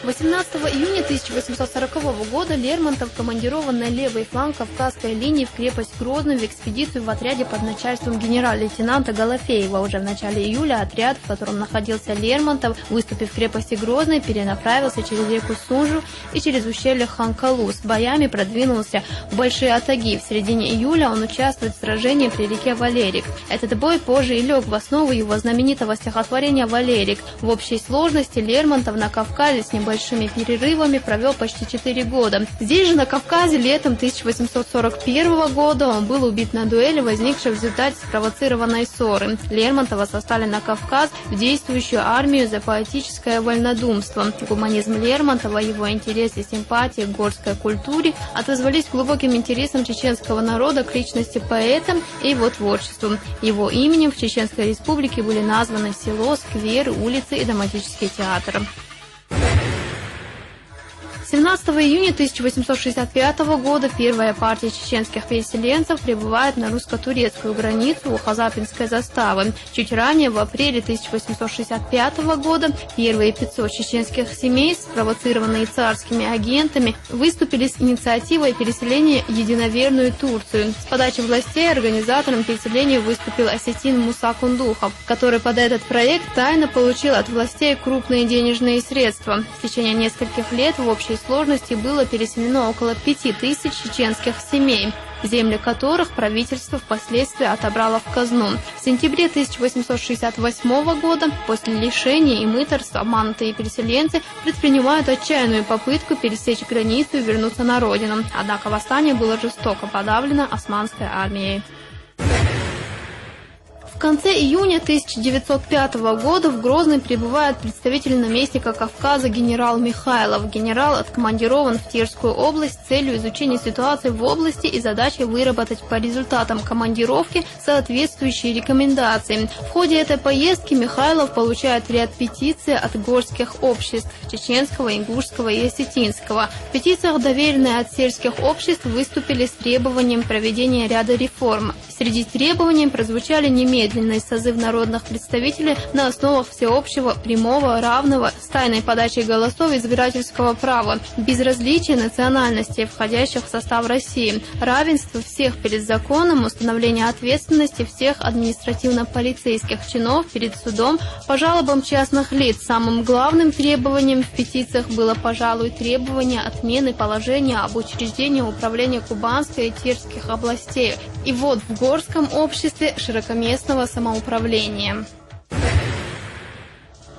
18 июня 1840 года Лермонтов командирован на левый фланг Кавказской линии в крепость Грозный в экспедицию в отряде под начальством генерал-лейтенанта Голофеева. Уже в начале июля отряд, в котором находился Лермонтов, выступив в крепости Грозный, перенаправился через реку Сунжу и через ущелье Ханкалу. С боями продвинулся в Большие Атаги. В середине июля он участвует в сражении при реке Валерик. Этот бой позже и лег в основу его знаменитого стихотворения «Валерик». В общей сложности Лермонтов на Кавказе с небольшими перерывами провел почти 4 года. Здесь же, на Кавказе, летом 1841 года он был убит на дуэли, возникшей в результате спровоцированной ссоры. Лермонтова сослали на Кавказ в действующую армию за поэтическое вольнодумство. Гуманизм Лермонтова, его интерес и симпатия к горской культуре отозвались глубоким интересом чеченского народа к личности поэта и его творчеству. Его именем в Чеченской Республике были названы село, скверы, улицы и драматический театр. 17 июня 1865 года первая партия чеченских переселенцев прибывает на русско-турецкую границу у Хазапинской заставы. Чуть ранее, в апреле 1865 года, первые 500 чеченских семей, спровоцированные царскими агентами, выступили с инициативой переселения в единоверную Турцию. С подачи властей организатором переселения выступил осетин Муса Кундухов, который под этот проект тайно получил от властей крупные денежные средства. В течение нескольких лет в общей сложности было переселено около 5000 чеченских семей, земли которых правительство впоследствии отобрало в казну. В сентябре 1868 года, после лишения и мытарств, обманутые переселенцы предпринимают отчаянную попытку пересечь границу и вернуться на родину. Однако восстание было жестоко подавлено османской армией. В конце июня 1905 года в Грозный прибывает представитель наместника Кавказа генерал Михайлов. Генерал откомандирован в Терскую область с целью изучения ситуации в области и задачей выработать по результатам командировки соответствующие рекомендации. В ходе этой поездки Михайлов получает ряд петиций от горских обществ – чеченского, ингушского и осетинского. В петициях, доверенные от сельских обществ, выступили с требованием проведения ряда реформ. Среди требований прозвучали немедленный созыв народных представителей на основах всеобщего, прямого, равного, с тайной подачей голосов избирательского права, безразличия национальностей, входящих в состав России, равенство всех перед законом, установление ответственности всех административно-полицейских чинов перед судом по жалобам частных лиц. Самым главным требованием в петициях было, пожалуй, требование отмены положения об учреждении управления Кубанской и Терских областей и ввод в горском обществе широкоместного самоуправления.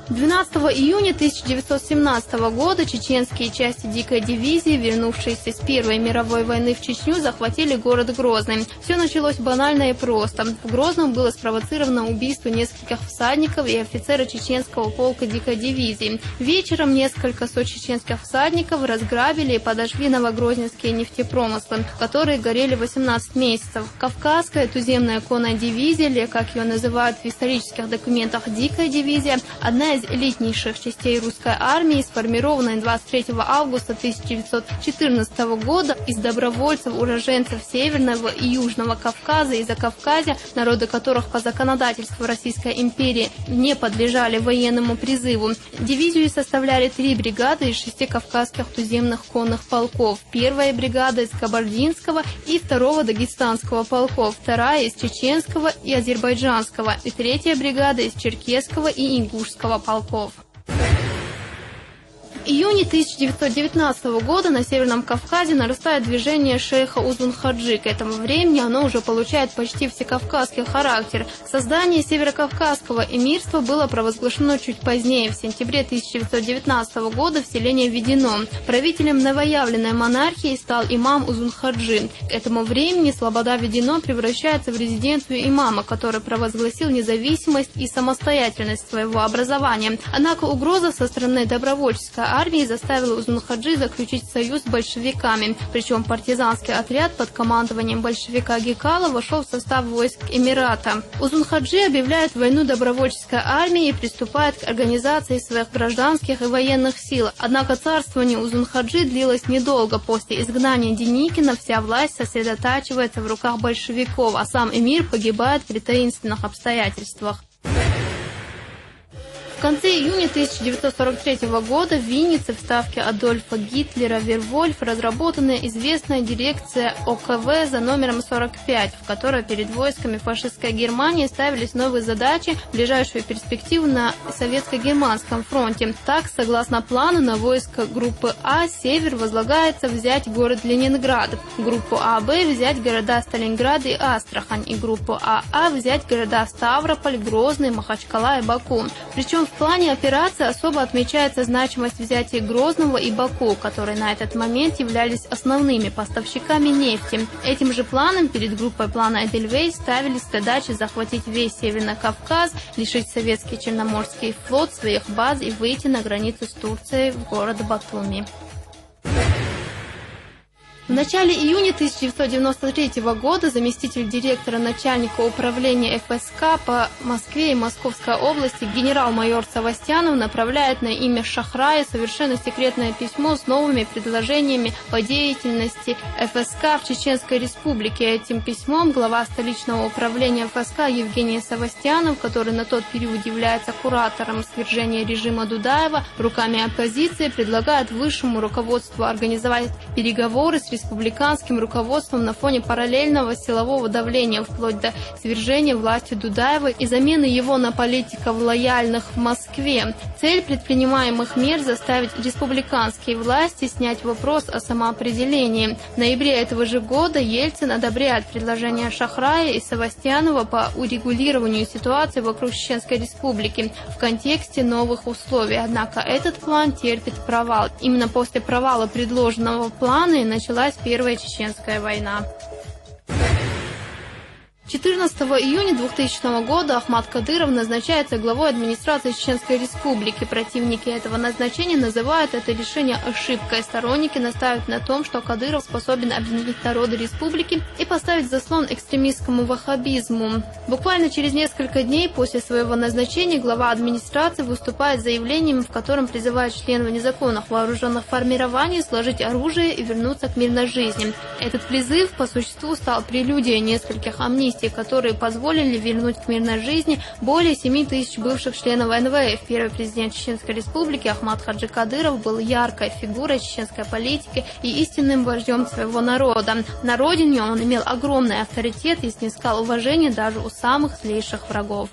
12 июня 1917 года чеченские части дикой дивизии, вернувшиеся с Первой мировой войны в Чечню, захватили город Грозный. Все началось банально и просто. В Грозном было спровоцировано убийство нескольких всадников и офицера чеченского полка дикой дивизии. Вечером несколько сот чеченских всадников разграбили и подожгли новогрозненские нефтепромыслы, которые горели 18 месяцев. Кавказская туземная конная дивизия, или, как ее называют в исторических документах, дикая дивизия, одна из элитнейших частей русской армии, сформированной 23 августа 1914 года из добровольцев, уроженцев Северного и Южного Кавказа и Закавказья, народы которых по законодательству Российской империи не подлежали военному призыву. Дивизию составляли 3 бригады из 6 кавказских туземных конных полков. Первая бригада из Кабардинского и 2-го Дагестанского полков, 2-я из Чеченского и Азербайджанского и 3-я бригада из Черкесского и Ингушского полков. В июне 1919 года на Северном Кавказе нарастает движение шейха Узун-Хаджи. К этому времени оно уже получает почти всекавказский характер. Создание Северокавказского эмирства было провозглашено чуть позднее, в сентябре 1919 года в селение введено. Правителем новоявленной монархии стал имам Узун-Хаджи. К этому времени Слобода-Введено превращается в резиденцию имама, который провозгласил независимость и самостоятельность своего образования. Однако угроза со стороны добровольческой армии заставила Узун-Хаджи заключить союз с большевиками. Причем партизанский отряд под командованием большевика Гекала вошел в состав войск Эмирата. Узун-Хаджи объявляет войну добровольческой армии и приступает к организации своих гражданских и военных сил. Однако царствование Узун-Хаджи длилось недолго. После изгнания Деникина вся власть сосредотачивается в руках большевиков, а сам эмир погибает при таинственных обстоятельствах. В конце июня 1943 года в Виннице в ставке Адольфа Гитлера Вервольф разработана известная дирекция ОКВ за номером 45, в которой перед войсками фашистской Германии ставились новые задачи в ближайшую перспективу на Советско-Германском фронте. Так, согласно плану, на войско группы А «Север» возлагается взять город Ленинград, группу АБ взять города Сталинград и Астрахань, и группу АА взять города Ставрополь, Грозный, Махачкала и Баку. Причем в плане операции особо отмечается значимость взятия Грозного и Баку, которые на этот момент являлись основными поставщиками нефти. Этим же планом перед группой плана Эдельвейс ставились задачи захватить весь Северный Кавказ, лишить советский Черноморский флот своих баз и выйти на границу с Турцией в город Батуми. В начале июня 1993 года заместитель директора начальника управления ФСК по Москве и Московской области генерал-майор Савастьянов направляет на имя Шахрая совершенно секретное письмо с новыми предложениями по деятельности ФСК в Чеченской Республике. Этим письмом глава столичного управления ФСК Евгений Савастьянов, который на тот период является куратором свержения режима Дудаева, руками оппозиции предлагает высшему руководству организовать переговоры с республиканским руководством на фоне параллельного силового давления вплоть до свержения власти Дудаева и замены его на политиков, лояльных в Москве. Цель предпринимаемых мер – заставить республиканские власти снять вопрос о самоопределении. В ноябре этого же года Ельцин одобряет предложение Шахрая и Савастьянова по урегулированию ситуации вокруг Чеченской Республики в контексте новых условий. Однако этот план терпит провал. Именно после провала предложенного плана и началась Первая Чеченская война. 14 июня 2000 года Ахмад Кадыров назначается главой администрации Чеченской Республики. Противники этого назначения называют это решение ошибкой. Сторонники настаивают на том, что Кадыров способен объединить народы республики и поставить заслон экстремистскому ваххабизму. Буквально через несколько дней после своего назначения глава администрации выступает с заявлением, в котором призывает членов незаконных вооруженных формирований сложить оружие и вернуться к мирной жизни. Этот призыв по существу стал прелюдией нескольких амнистий, которые позволили вернуть к мирной жизни более 7 тысяч бывших членов НВФ. Первый президент Чеченской Республики Ахмад Хаджи Кадыров был яркой фигурой чеченской политики и истинным вождем своего народа. На родине он имел огромный авторитет и снискал уважение даже у самых злейших врагов.